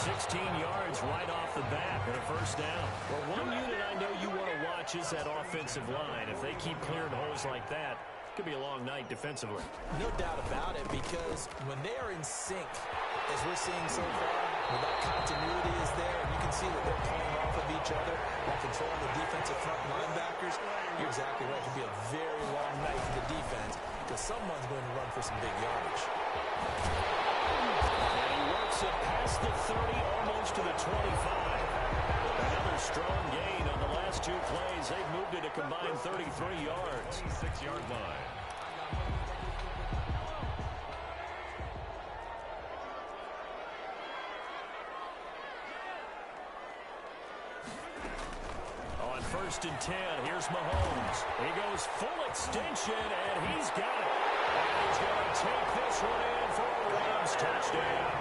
16 yards right off the bat and a first down. Well, one unit I know you want to watch is that offensive line. If they keep clearing holes like that, it could be a long night defensively. No doubt about it, because when they are in sync, as we're seeing so far, when that continuity is there, and you can see that they're playing off of each other while controlling the defensive front linebackers, you're exactly right. It could be a very long night for the defense because someone's going to run for some big yardage. And he works it past the 30, almost to the 25. Another strong gain on the last two plays. They've moved it a combined 33 yards. 6-yard line. On 1st and 10, here's Mahomes. He goes full extension, and he's got it. And he's going to take this one in for a Rams touchdown.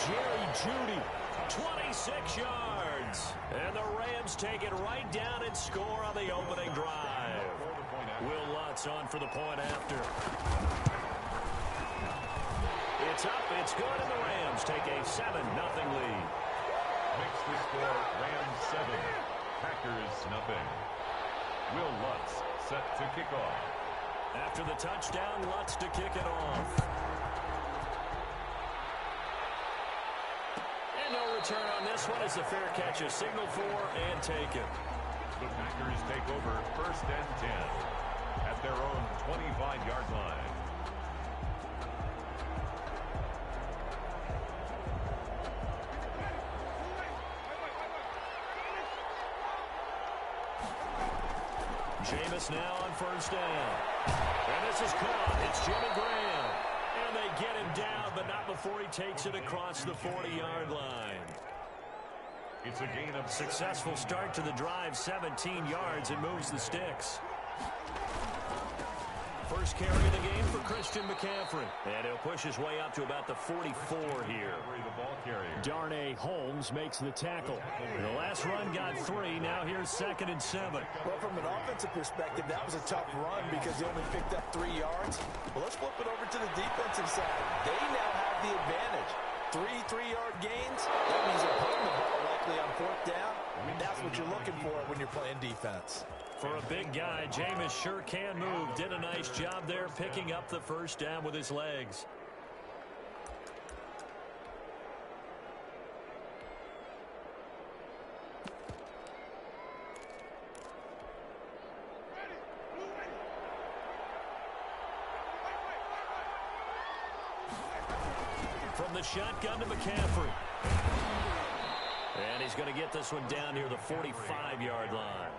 Jerry Jeudy, 26 yards. And the Rams take it right down and score on the opening drive. Will Lutz on for the point after. It's up, it's good, and the Rams take a 7-0 lead. Makes the score Rams 7, Packers nothing. Will Lutz set to kick off. After the touchdown, Lutz to kick it off. And no return on this one as the fair catch is signaled for and taken. The Packers take over 1st and 10 at their own 25-yard line. Jameis now on 1st down. And this is caught. It's Jimmy Graham. And they get him down, but not before he takes it across the 40-yard line. It's a gain of Successful start to the drive, 17 yards, and moves the sticks. First carry of the game for Christian McCaffrey. And he'll push his way up to about the 44 here. the ball carrier. Darnay Holmes makes the tackle. The last run got 3. Now here's 2nd and 7. Well, from an offensive perspective, that was a tough run because they only picked up 3 yards. Well, let's flip it over to the defensive side. They now have the advantage. 3 3-yard gains. That means they're putting the ball likely on 4th down. That's what you're looking for when you're playing defense. For a big guy, Jameis sure can move. Did a nice job there picking up the first down with his legs. From the shotgun to McCaffrey. And he's going to get this one down near the 45-yard line.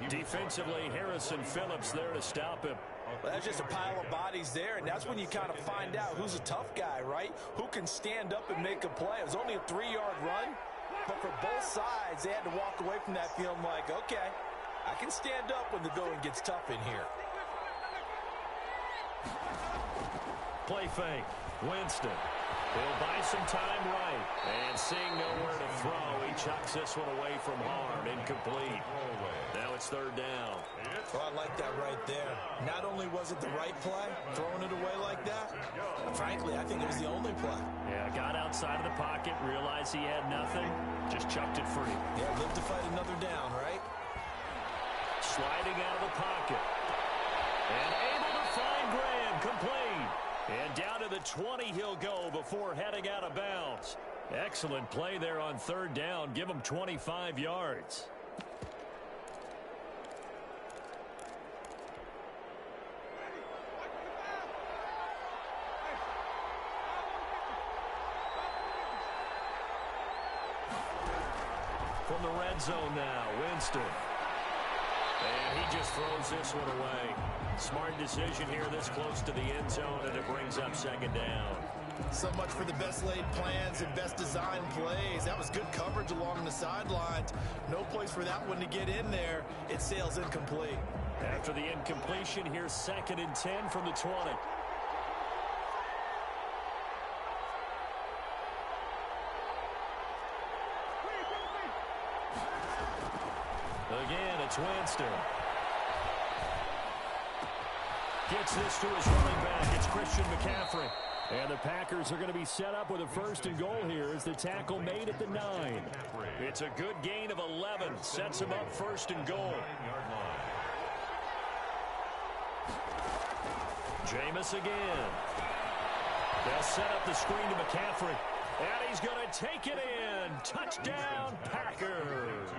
Defensively, Harrison Phillips there to stop him. Well, that's just a pile of bodies there, and that's when you kind of find out who's a tough guy, right? Who can stand up and make a play. It was only a 3-yard run, but for both sides, they had to walk away from that feeling like, okay, I can stand up when the going gets tough in here. Play fake. Winston. He'll buy some time right. And seeing nowhere to throw, he chucks this one away from harm. Incomplete. Now it's 3rd down. Well, I like that right there. Not only was it the right play, throwing it away like that, frankly, I think it was the only play. Yeah, got outside of the pocket, realized he had nothing, just chucked it free. Yeah, live to fight another down, right? Sliding out of the pocket. And able to find Graham, complete. And down to the 20 he'll go before heading out of bounds. Excellent play there on 3rd down. Give him 25 yards. From the red zone now, Winston. And he just throws this one away. Smart decision here this close to the end zone, and it brings up 2nd down. So much for the best laid plans and best design plays. That was good coverage along the sidelines. No place for that one to get in there. It sails incomplete. After the incompletion, here's 2nd and 10 from the 20. Again, it's Winston. Gets this to his running back. It's Christian McCaffrey. And the Packers are going to be set up with a first and goal here as the tackle made at the 9. It's a good gain of 11. Sets them up first and goal. Jameis again. They'll set up the screen to McCaffrey. And he's going to take it in. Touchdown, Packers.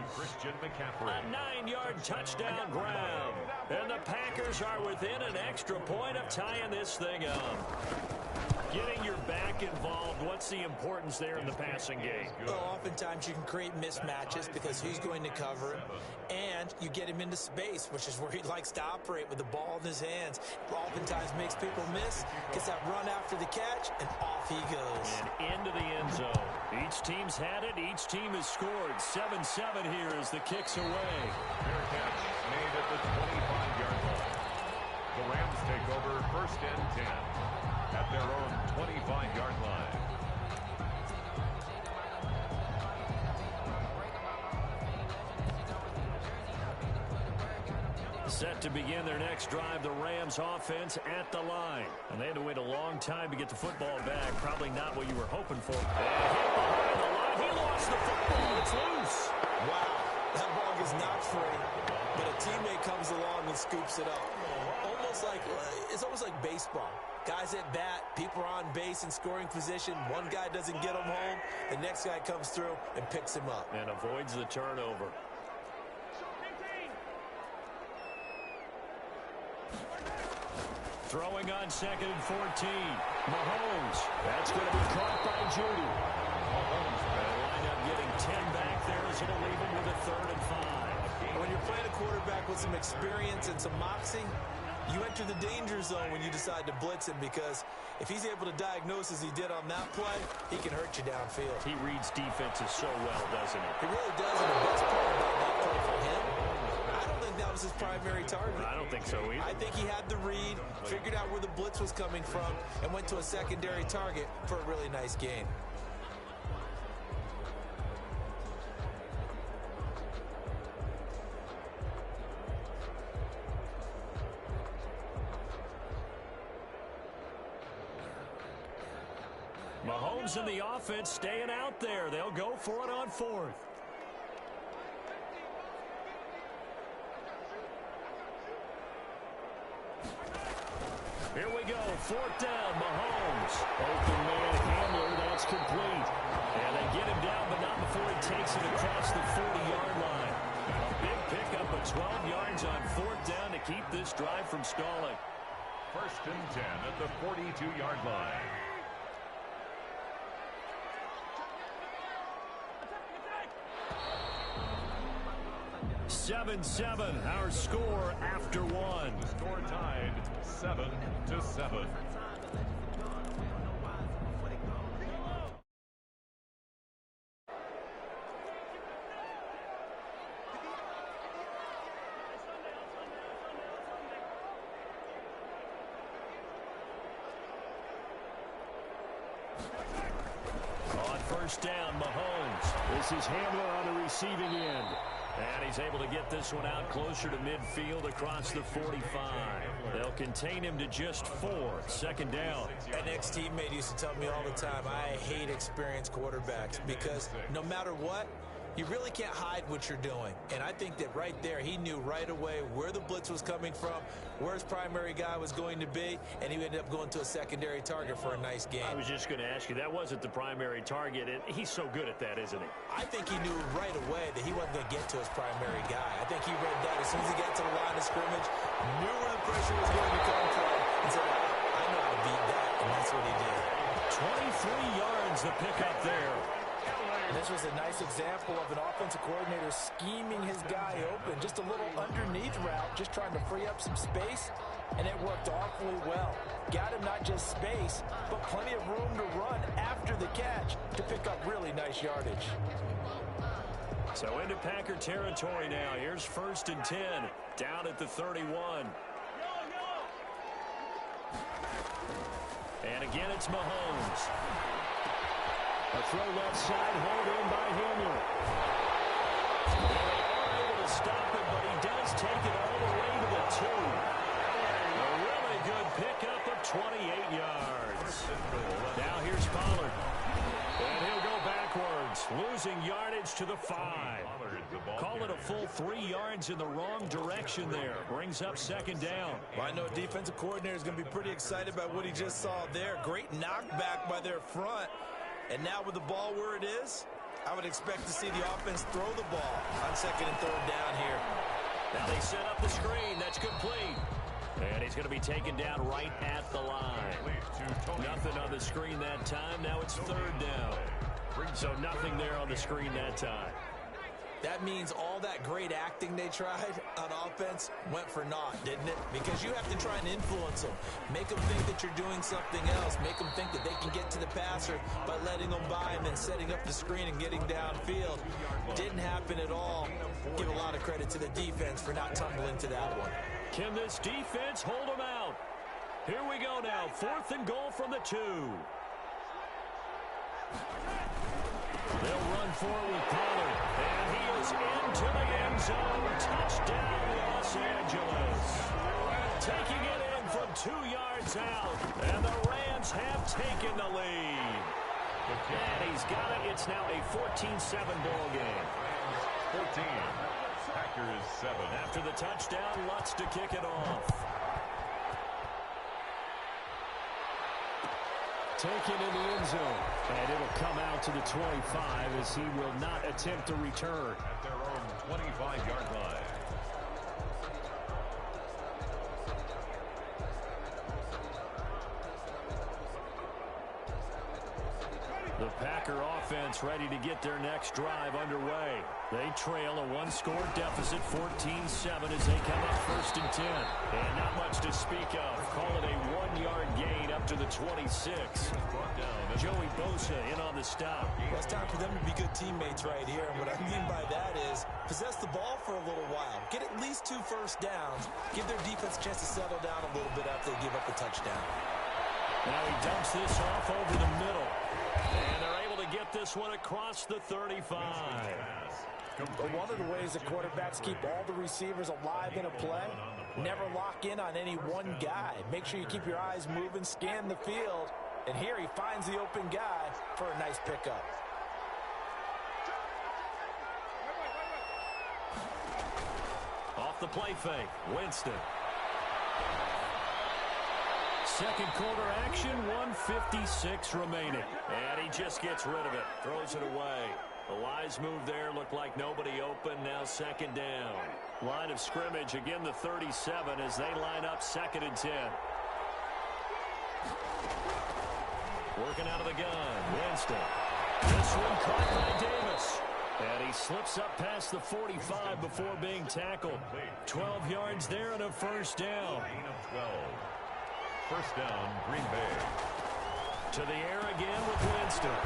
A 9-yard touchdown grab. And the Packers are within an extra point of tying this thing up. Getting your back involved, what's the importance there in the passing game? Well, oftentimes you can create mismatches because he's going to cover him, and you get him into space, which is where he likes to operate with the ball in his hands. Oftentimes makes people miss, gets that run after the catch, and off he goes. And into the end zone. Each team's had it. Each team has scored. 7-7 here as the kick's away. Fair catch made at the 25-yard line. The Rams take over first and 10 at their own 25-yard line. Set to begin their next drive, the Rams offense at the line. And they had to wait a long time to get the football back. Probably not what you were hoping for. And hit behind the line. He lost the football. It's loose. Wow, that ball is not free, but a teammate comes along and scoops it up. It's almost like baseball. Guys at bat, people are on base in scoring position. One guy doesn't get him home. The next guy comes through and picks him up. And avoids the turnover. Throwing on 2nd and 14. Mahomes. That's going to be caught by Judy. Mahomes will wind up getting 10 back there as it'll leave him with a 3rd and 5. When you're playing a quarterback with some experience and some moxie, you enter the danger zone when you decide to blitz him, because if he's able to diagnose as he did on that play, he can hurt you downfield. He reads defenses so well, doesn't he? He really does, and the best part about that play for him, I don't think that was his primary target. I don't think so either. I think he had the read, figured out where the blitz was coming from, and went to a secondary target for a really nice gain. Mahomes and the offense staying out there. They'll go for it on 4th. Here we go. 4th down. Mahomes. Open man Hamler. That's complete. And they get him down, but not before he takes it across the 40-yard line. A big pickup of 12 yards on 4th down to keep this drive from stalling. First and 10 at the 42-yard line. 7-7, our score after one. Score tied 7-7. On first down, Mahomes. This is Hamler on the receiving end. And he's able to get this one out closer to midfield across the 45. They'll contain him to just 4. 2nd down. An ex-teammate used to tell me all the time, I hate experienced quarterbacks because no matter what, you really can't hide what you're doing. And I think that right there, he knew right away where the blitz was coming from, where his primary guy was going to be, and he ended up going to a secondary target for a nice game. I was just going to ask you, that wasn't the primary target, and he's so good at that, isn't he? I think he knew right away that he wasn't going to get to his primary guy. I think he read that as soon as he got to the line of scrimmage, knew where the pressure was going to come from, and said, I know how to beat that, and that's what he did. 23 yards the pickup there. This was a nice example of an offensive coordinator scheming his guy open. Just a little underneath route, just trying to free up some space, and it worked awfully well. Got him not just space, but plenty of room to run after the catch to pick up really nice yardage. So into Packer territory now. Here's 1st and 10, down at the 31. And again, it's Mahomes. A throw left side, held in by Hamler. They are able to stop him, but he does take it all the way to the 2. A really good pickup of up 28 yards. Now here's Pollard. And he'll go backwards, losing yardage to the 5. Call it a full 3 yards in the wrong direction there. Brings up second down. Well, I know a defensive coordinator is going to be pretty excited about what he just saw there. Great knockback by their front. And now with the ball where it is, I would expect to see the offense throw the ball on second and third down here. Now they set up the screen. That's complete. And he's going to be taken down right at the line. Nothing on the screen that time. Now it's third down. So nothing there on the screen that time. That means all that great acting they tried on offense went for naught, didn't it? Because you have to try and influence them. Make them think that you're doing something else. Make them think that they can get to the passer by letting them by and then setting up the screen and getting downfield. Didn't happen at all. Give a lot of credit to the defense for not tumbling to that one. Can this defense hold them out? Here we go now. 4th and goal from the 2. They'll run forward with Pollard. And he is into the end zone. Touchdown, Los Angeles. Taking it in from 2 yards out. And the Rams have taken the lead. And he's got it. It's now a 14-7 ball game. 14. Packers 7. After the touchdown, Lutz to kick it off. Taken in the end zone. And it'll come out to the 25 as he will not attempt to return. At their own 25-yard line. The Packer offense ready to get their next drive underway. They trail a 1-score deficit, 14-7, as they come up 1st and 10. And not much to speak of. Call it a 1-yard gain up to the 26. Joey Bosa in on the stop. Well, it's time for them to be good teammates right here. And what I mean by that is possess the ball for a little while. Get at least 2 first downs. Give their defense a chance to settle down a little bit after they give up a touchdown. Now he dumps this off over the middle. And they're able to get this one across the 35. But one of the ways the quarterbacks keep all the receivers alive in a play, never lock in on any one guy. Make sure you keep your eyes moving, scan the field. And here he finds the open guy for a nice pickup. Off the play fake, Winston. Second quarter action, 1:56 remaining. And he just gets rid of it, throws it away. The wise move there, looked like nobody open, now second down. Line of scrimmage, again the 37 as they line up 2nd and 10. Working out of the gun, Winston. This one caught by Davis. And he slips up past the 45 before being tackled. 12 yards there and a first down. Gain of 12. First down, Green Bay. To the air again with Winston.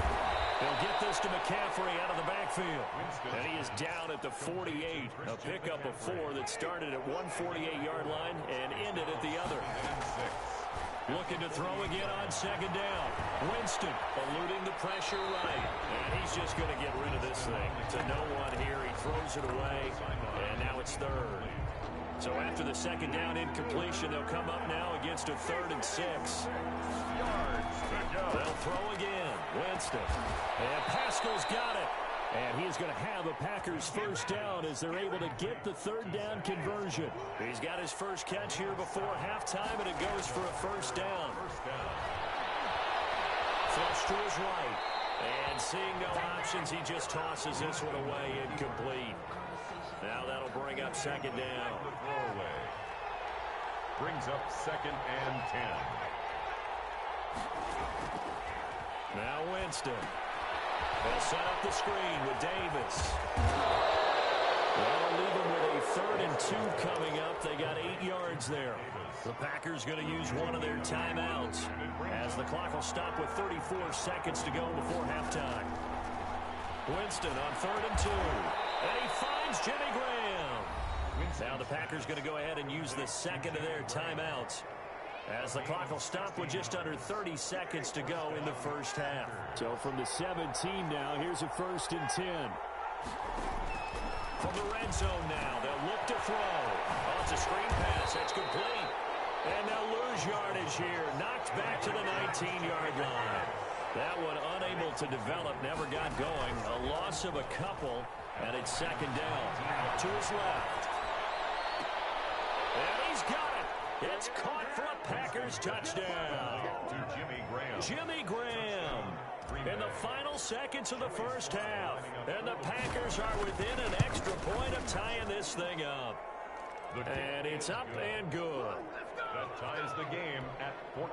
They'll get this to McCaffrey out of the backfield. And he is down at the 48. A pickup of 4 that started at 148-yard line and ended at the other. Looking to throw again on second down. Winston eluding the pressure right. And he's just going to get rid of this thing. To no one here. He throws it away. And now it's 3rd. So after the second down incompletion, they'll come up now against a 3rd and 6. They'll throw again. Winston. And Pascal's got it. And he is going to have a Packers first down as they're able to get the 3rd down conversion. He's got his first catch here before halftime, and it goes for a first down. Flush to his right. And seeing no options, he just tosses this one away incomplete. Now that'll bring up second down. Brings up 2nd and 10. Now Winston. They'll set up the screen with Davis. That'll leave them with a 3rd and 2 coming up. They got 8 yards there. The Packers going to use one of their timeouts as the clock will stop with 34 seconds to go before halftime. Winston on 3rd and 2. And he finds Jimmy Graham. Now the Packers going to go ahead and use the second of their timeouts as the clock will stop with just under 30 seconds to go in the first half. So from the 17 now, here's a 1st and 10. From the red zone now, they'll look to throw. Oh, it's a screen pass. That's complete. And they'll lose yardage here. Knocked back to the 19-yard line. That one unable to develop, never got going. A loss of a couple, and it's second down. Out to his left. And he's got it. It's caught for a Packers touchdown. To Jimmy Graham. Jimmy Graham in the final seconds of the first half. And the Packers are within an extra point of tying this thing up. And it's up and good. That ties the game at 14.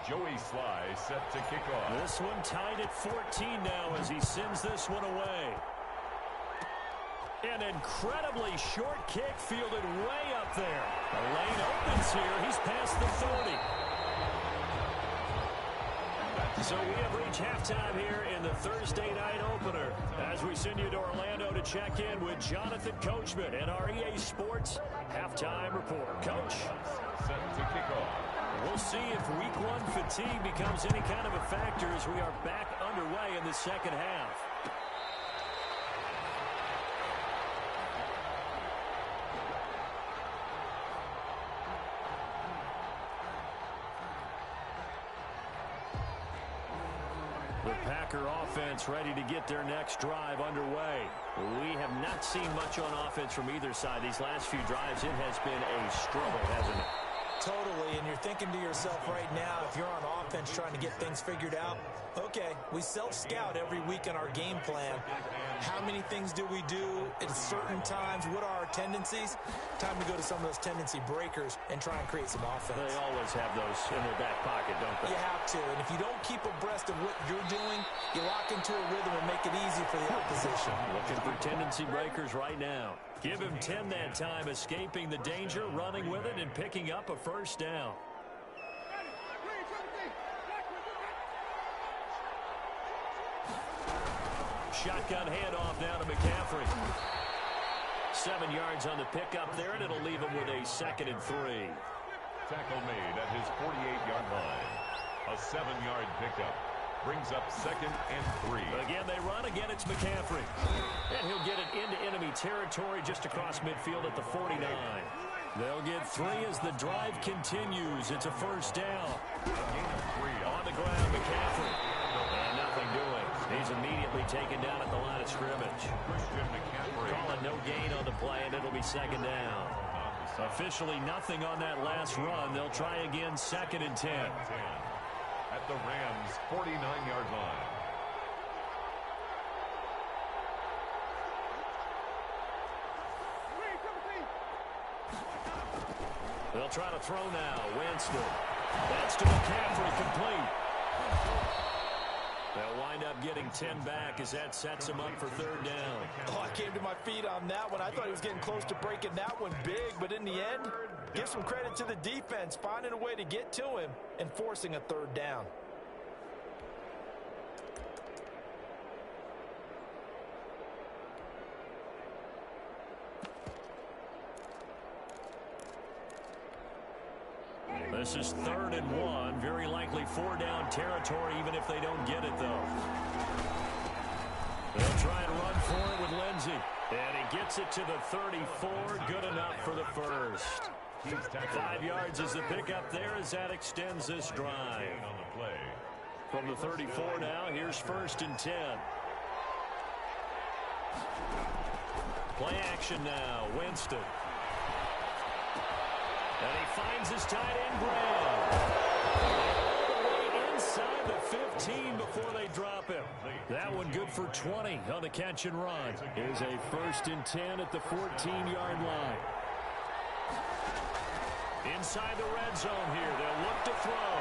Joey Sly set to kick off. This one tied at 14 now as he sends this one away. An incredibly short kick fielded way up there. The lane opens here. He's past the 30. So we have reached halftime here in the Thursday night opener as we send you to Orlando to check in with Jonathan Coachman and our EA Sports halftime report. Coach? Set to kick off. We'll see if week 1 fatigue becomes any kind of a factor as we are back underway in the second half. The Packer offense ready to get their next drive underway. We have not seen much on offense from either side. These last few drives, it has been a struggle, hasn't it? Totally, and you're thinking to yourself right now, if you're on offense trying to get things figured out, okay, we self-scout every week in our game plan. How many things do we do at certain times? What are our tendencies? Time to go to some of those tendency breakers and try and create some offense. They always have those in their back pocket, don't they? You have to, and if you don't keep abreast of what you're doing, you lock into a rhythm and make it easy for the opposition. Looking for tendency breakers right now. Give him 10 that time, escaping the danger, running with it, and picking up a first down. Shotgun handoff now to McCaffrey. 7 yards on the pickup there, and it'll leave him with a 2nd and 3. Tackle made at his 48-yard line. A 7-yard pickup. Brings up 2nd and 3. Again, they run. Again, it's McCaffrey. And he'll get it into enemy territory just across midfield at the 49. They'll get 3 as the drive continues. It's a first down. On the ground, McCaffrey. And nothing doing. He's immediately taken down at the line of scrimmage. Call it no gain on the play, and it'll be 2nd down. Officially nothing on that last run. They'll try again, 2nd and 10. At the Rams' 49-yard line. They'll try to throw now. Winston. That's to McCaffrey, complete. They'll wind up getting 10 back as that sets him up for 3rd down. Oh, I came to my feet on that one. I thought he was getting close to breaking that one big, but in the end, give some credit to the defense, finding a way to get to him and forcing a 3rd down. This is 3rd and 1. Very likely 4-down territory, even if they don't get it, though. They'll try and run for it with Lindsey. And he gets it to the 34. Good enough for the first. 5 yards is the pickup there as that extends this drive. From the 34 now, here's 1st and 10. Play action now. Winston. And he finds his tight end, Graham. All the way inside the 15 before they drop him. That one good for 20 on the catch and run. Is a 1st and 10 at the 14-yard line. Inside the red zone here. They'll look to throw.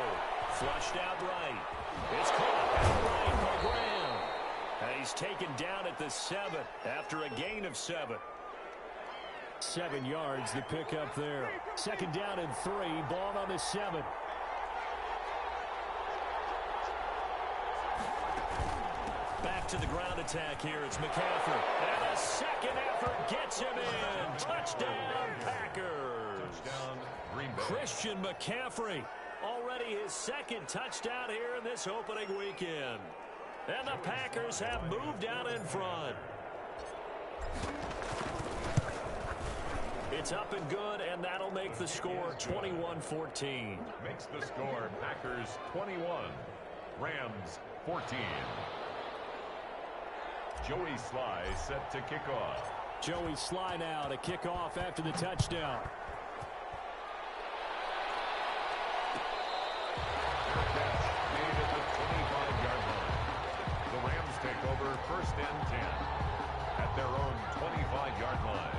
Flushed out right. It's caught outright by Graham. And he's taken down at the 7 after a gain of 7. 7 yards, the pickup there. 2nd down and 3. Ball on the 7. Back to the ground attack here. It's McCaffrey. And a second effort gets him in. Touchdown, Packers. Touchdown, Green Bay. Christian McCaffrey. Already his 2nd touchdown here in this opening weekend. And the Packers have moved out in front. It's up and good, and that'll make the score 21-14. Makes the score Packers 21, Rams 14. Joey Sly set to kick off. Joey Sly now to kick off after the touchdown. Made at the 25-yard line. The Rams take over first and 10 at their own 25-yard line.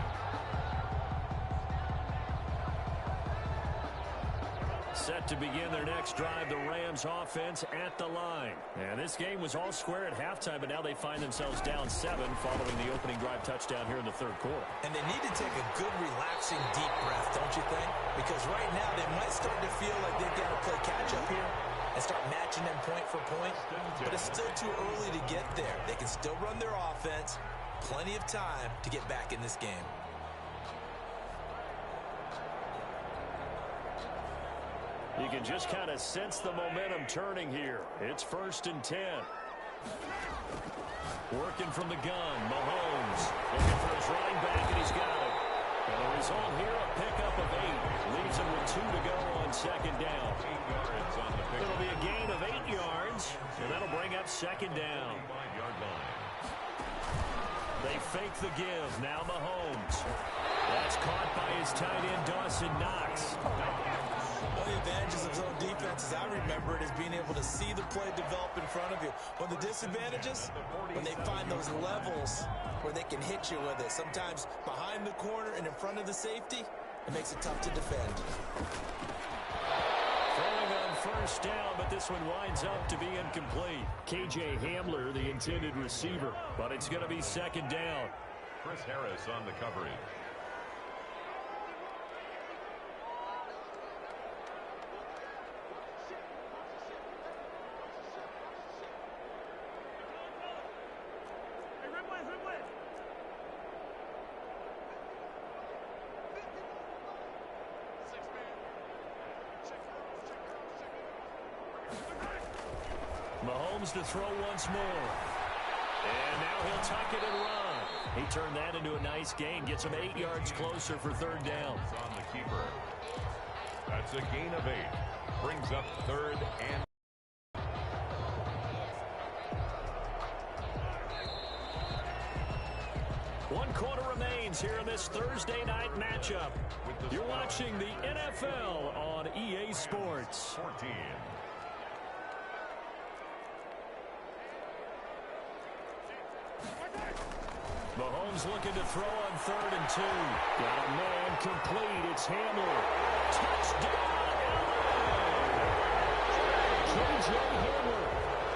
Set to begin their next drive, the Rams offense at the line. And this game was all square at halftime, but now they find themselves down 7 following the opening drive touchdown here in the third quarter. And they need to take a good, relaxing, deep breath, don't you think? Because right now they might start to feel like they've got to play catch-up here and start matching them point for point. But it's still too early to get there. They can still run their offense. Plenty of time to get back in this game. You can just kind of sense the momentum turning here. It's first and 10. Working from the gun, Mahomes looking for his running back, and he's got it. And the result here, a pickup of 8. Leaves him with 2 to go on second down. 8 yards on the pick. It'll be a gain of 8 yards, and that'll bring up second down. 25-yard line. They fake the give. Now Mahomes. That's caught by his tight end, Dawson Knox. One of the advantages of zone defense, as I remember it, is being able to see the play develop in front of you. One of the disadvantages, when they find those levels where they can hit you with it. Sometimes behind the corner and in front of the safety, it makes it tough to defend. Throwing on first down, but this one winds up to be incomplete. KJ Hamler, the intended receiver, but it's going to be second down. Chris Harris on the coverage. Mahomes to throw once more. And now he'll tuck it and run. He turned that into a nice gain. Gets him 8 yards closer for third down. On the keeper. That's a gain of 8. Brings up third and... One quarter remains here in this Thursday night matchup. You're watching the NFL on EA Sports. 14. Mahomes looking to throw on third and 2. Got a man complete. It's Hamler. Touchdown, LA! KJ Hamler,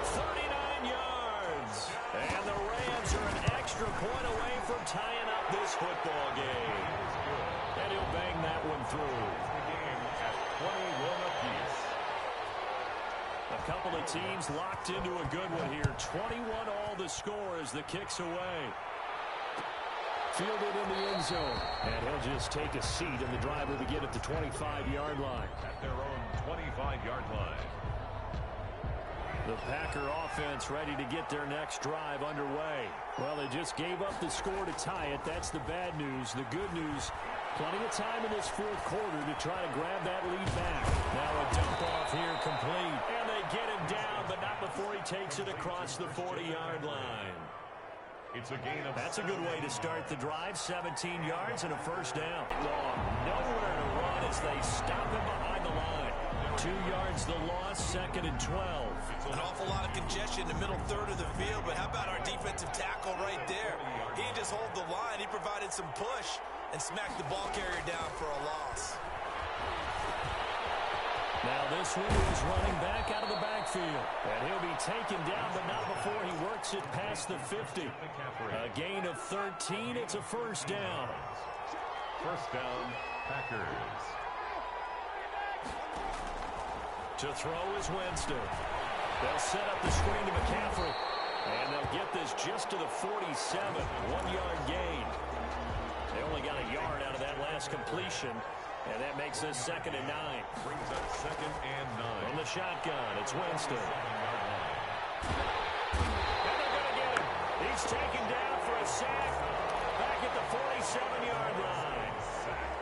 39 yards. And the Rams are an extra point away from tying up this football game. And he'll bang that one through. The game at 21 apiece. A couple of teams locked into a good one here. 21 all the score as the kick's away. Fielded in the end zone. And he'll just take a seat, and the drive will begin at the 25-yard line. At their own 25-yard line. The Packer offense ready to get their next drive underway. Well, they just gave up the score to tie it. That's the bad news. The good news, plenty of time in this fourth quarter to try to grab that lead back. Now a dump off here complete. And they get him down, but not before he takes it across the 40-yard line. It's a gain of... That's a good way to start the drive. 17 yards and a first down. Long, nowhere to run as they stop him behind the line. 2 yards the loss, second and 12. An awful lot of congestion in the middle third of the field, but how about our defensive tackle right there? He didn't just hold the line, he provided some push and smacked the ball carrier down for a loss. Now this one is running back out of the backfield. And he'll be taken down, but not before he works it past the 50. A gain of 13. It's a first down. First down, Packers. To throw is Winston. They'll set up the screen to McCaffrey. And they'll get this just to the 47. 1-yard gain. They only got a yard out of that last completion. And that makes this second and 9. Brings up second and 9. From the shotgun, it's Winston. And they're going to get him. He's taken down for a sack back at the 47-yard line. Sack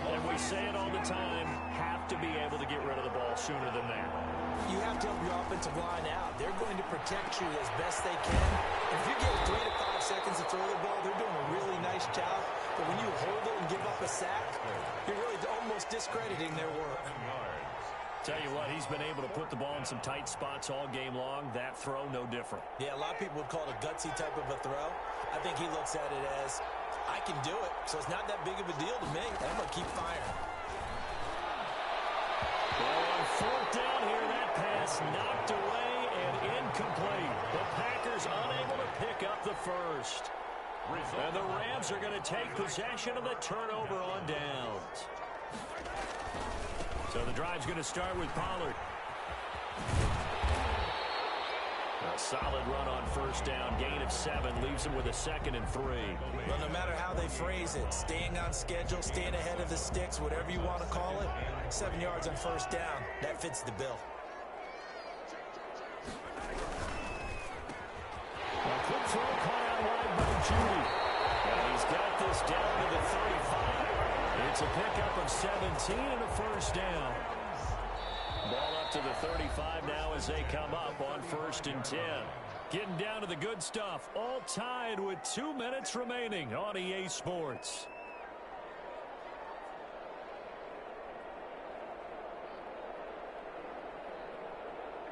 And we say it all the time, have to be able to get rid of the ball sooner than that. You have to help your offensive line out. They're going to protect you as best they can. And if you get 3 to 5 seconds to throw the ball, they're doing a really nice job. But when you hold it and give up a sack, you're really almost discrediting their work. Tell you what, he's been able to put the ball in some tight spots all game long. That throw, no different. Yeah, a lot of people would call it a gutsy type of a throw. I think he looks at it as, I can do it, so it's not that big of a deal to me. I'm going to keep firing. Well, on 4th down here, that pass knocked away and incomplete. The Packers unable to pick up the first. And the Rams are going to take possession of the turnover on downs. So the drive's going to start with Pollard. A solid run on 1st down. Gain of 7 leaves him with a 2nd and 3. Well, no matter how they phrase it, staying on schedule, staying ahead of the sticks, whatever you want to call it, 7 yards on 1st down, that fits the bill. A quick throw caught out wide by Judy. And he's got this down to the 35. It's a pickup of 17 and a 1st down. Ball up to the 35 now as they come up on 1st and 10. Getting down to the good stuff. All tied with 2 minutes remaining on EA Sports.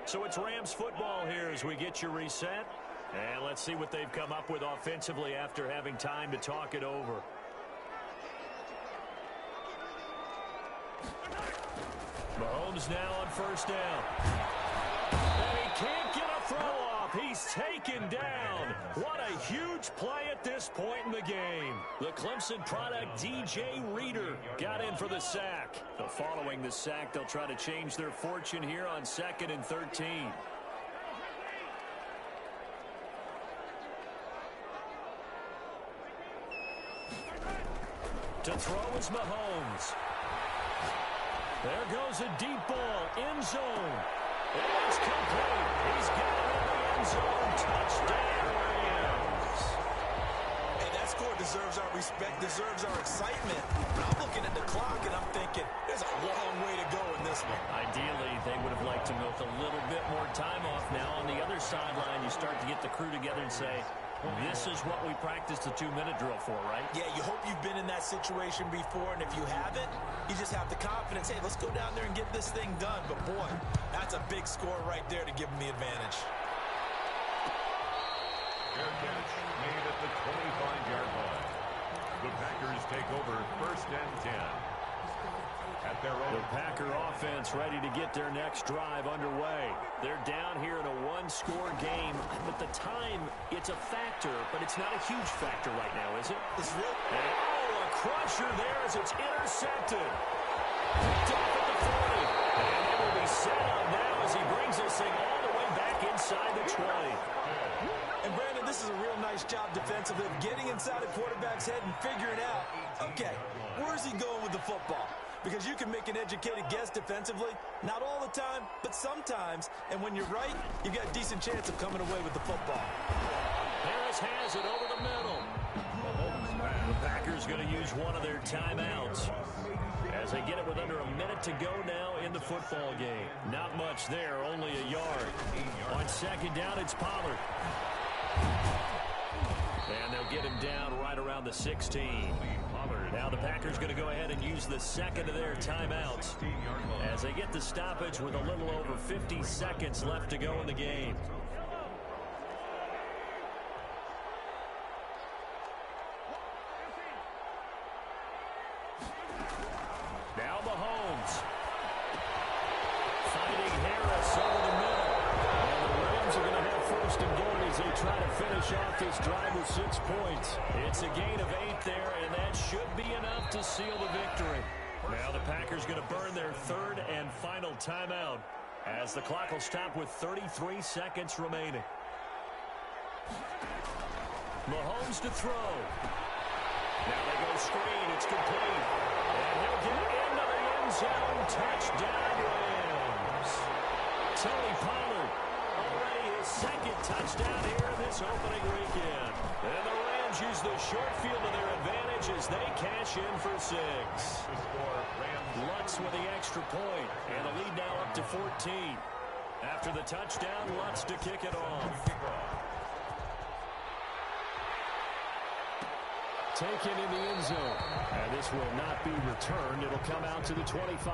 So it's Rams football here as we get you reset. And let's see what they've come up with offensively after having time to talk it over. Mahomes now on 1st down. And he can't get a throw off. He's taken down. What a huge play at this point in the game. The Clemson product, DJ Reader, got in for the sack. Following the sack, they'll try to change their fortune here on 2nd and 13. To throw is Mahomes. There goes a deep ball, end zone. It's complete. He's got it in the end zone. Touchdown, Rams. Hey, that score deserves our respect, deserves our excitement. I'm looking at the clock, and I'm thinking, there's a long way to go in this one. Ideally, they would have liked to milk a little bit more time off. Now, on the other sideline, you start to get the crew together and say, this is what we practiced the 2-minute drill for, right? Yeah, you hope you've been in that situation before, and if you haven't, you just have the confidence, hey, let's go down there and get this thing done. But, boy, that's a big score right there to give them the advantage. Fair catch made at the 25-yard line. The Packers take over 1st and 10. At their own. The Packer offense ready to get their next drive underway. They're down here in a 1-score game, but the time, it's a factor, but it's not a huge factor right now, is it? It's real. Oh, a crusher there as it's intercepted. Picked off at the 40. And it will be set up now as he brings this thing all the way back inside the 20. And, Brandon, this is a real nice job defensively of getting inside a quarterback's head and figuring out, okay, where's he going with the football? Because you can make an educated guess defensively, not all the time, but sometimes. And when you're right, you've got a decent chance of coming away with the football. Harris has it over the middle. The Packers going to use one of their timeouts as they get it with under a minute to go now in the football game. Not much there, only a yard. On 2nd down, it's Pollard. And they'll get him down right around the 16. Now the Packers going to go ahead and use the 2nd of their timeouts as they get the stoppage with a little over 50 seconds left to go in the game. Now Mahomes. Fighting Harris over the middle. And the Rams are going to have 1st and goal as they try to finish off this drive with 6 points. It's a gain of 8 there, and that should be enough to seal the victory. Now the Packers going to burn their 3rd and final timeout as the clock will stop with 33 seconds remaining. Mahomes to throw. Now they go screen. It's complete. And he'll get into the end zone. Touchdown, Rams. Tony Pollard Already his second touchdown here in this opening weekend. And the Rams use the short field to their advantage as they cash in for 6. Lutz with the extra point, and the lead now up to 14. After the touchdown, Lutz to kick it off. Taken in the end zone. And this will not be returned. It'll come out to the 25.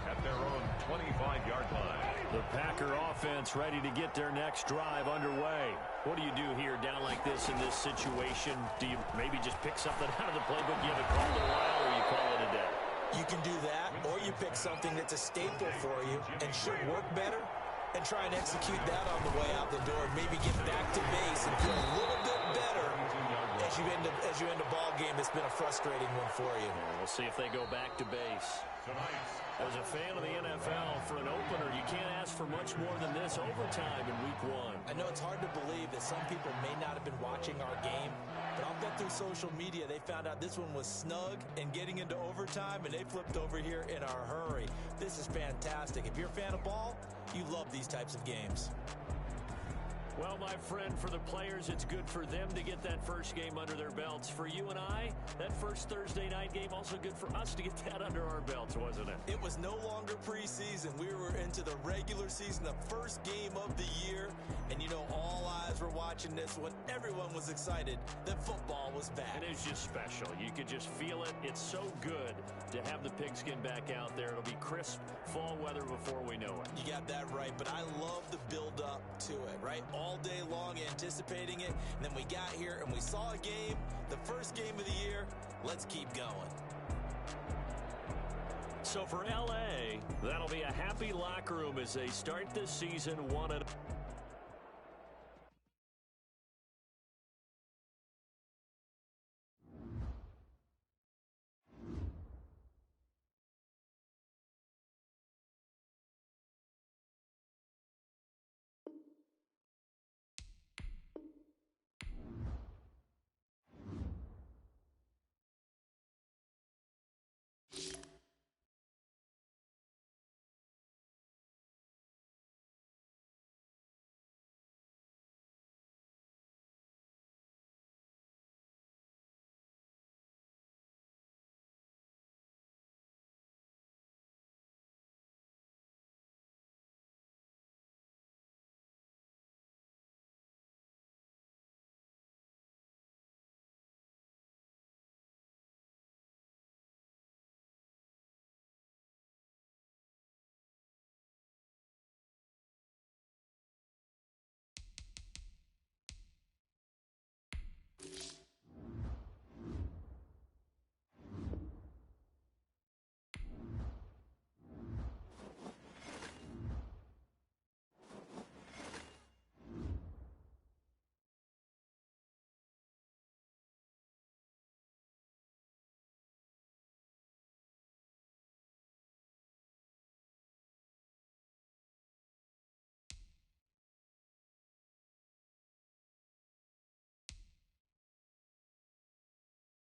At their own 25-yard line. The Packer offense ready to get their next drive underway. What do you do here down like this in this situation? Do you maybe just pick something out of the playbook you haven't called in a while, or you call it a day? You can do that, or you pick something that's a staple for you and should work better and try and execute that on the way out the door. Maybe get back to base and feel a little bit better as you end a ball game that's been a frustrating one for you. Yeah, we'll see if they go back to base. As a fan of the NFL, for an opener, you can't ask for much more than this overtime in week 1. I know it's hard to believe that some people may not have been watching our game, but I'll bet through social media they found out this one was snug and getting into overtime, and they flipped over here in a hurry. This is fantastic. If you're a fan of ball, you love these types of games. Well, my friend, for the players, it's good for them to get that first game under their belts. For you and I, that first Thursday night game, also good for us to get that under our belts, wasn't it? It was no longer preseason. We were into the regular season, the first game of the year. And, you know, all eyes were watching this one. Everyone was excited that football was back. And it's just special. You could just feel it. It's so good to have the pigskin back out there. It'll be crisp fall weather before we know it. You got that right, but I love the build-up to it, right? All day long anticipating it, and then we got here and we saw a game, the first game of the year. Let's keep going. So for LA, that'll be a happy locker room as they start this season 1-0.